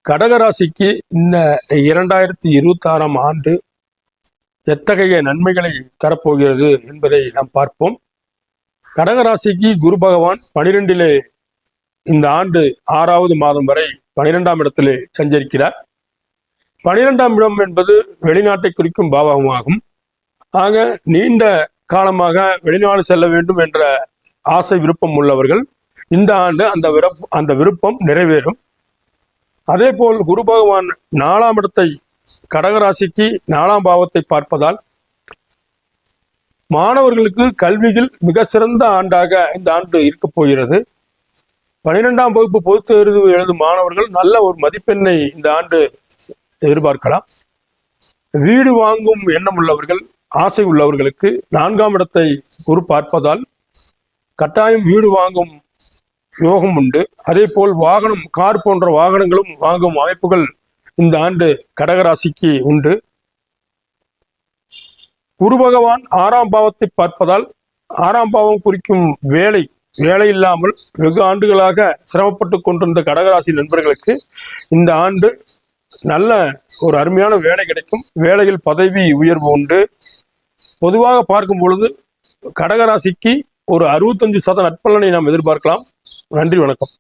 கடகராசிக்கு இந்த 2026ஆம் ஆண்டு எத்தகைய நன்மைகளை தரப்போகிறது என்பதை நாம் பார்ப்போம். கடகராசிக்கு குரு பகவான் 12 இந்த ஆண்டு 6வது மாதம் வரை 12ஆம் இடத்திலே சஞ்சரிக்கிறார். 12ஆம் இடம் என்பது வெளிநாட்டை குறிக்கும் பாவகமாகும். ஆக நீண்ட காலமாக வெளிநாடு செல்ல வேண்டும் என்ற ஆசை விருப்பம் உள்ளவர்கள் இந்த ஆண்டு அந்த விருப்பம் நிறைவேறும். அதே போல் குரு பகவான் 4ஆம் இடத்தை கடகராசிக்கு 4ஆம் பாவத்தை பார்ப்பதால் மாணவர்களுக்கு கல்வியில் மிக சிறந்த ஆண்டாக இந்த ஆண்டு இருக்க போகிறது. 12ஆம் வகுப்பு பொதுத் தேர்வு எழுதும் மாணவர்கள் நல்ல ஒரு மதிப்பெண்ணை இந்த ஆண்டு எதிர்பார்க்கலாம். வீடு வாங்கும் எண்ணம் உள்ளவர்கள், ஆசை உள்ளவர்களுக்கு 4ஆம் இடத்தை குரு பார்ப்பதால் கட்டாயம் வீடு வாங்கும் யோகம் உண்டு. அதே போல் வாகனம், கார் போன்ற வாகனங்களும் வாங்கும் அமைப்புகள் இந்த ஆண்டு கடகராசிக்கு உண்டு. குரு பகவான் 6ஆம் பாவத்தை பார்ப்பதால் 6ஆம் பாவம் குறிக்கும் வேலை இல்லாமல் வெகு ஆண்டுகளாக சிரமப்பட்டு கொண்டிருந்த கடகராசி நண்பர்களுக்கு இந்த ஆண்டு நல்ல ஒரு அருமையான வேலை கிடைக்கும். வேலையில் பதவி உயர்வு உண்டு. பொதுவாக பார்க்கும் பொழுது கடகராசிக்கு ஒரு 65% நற்பலனை நாம் எதிர்பார்க்கலாம். நன்றி, வணக்கம்.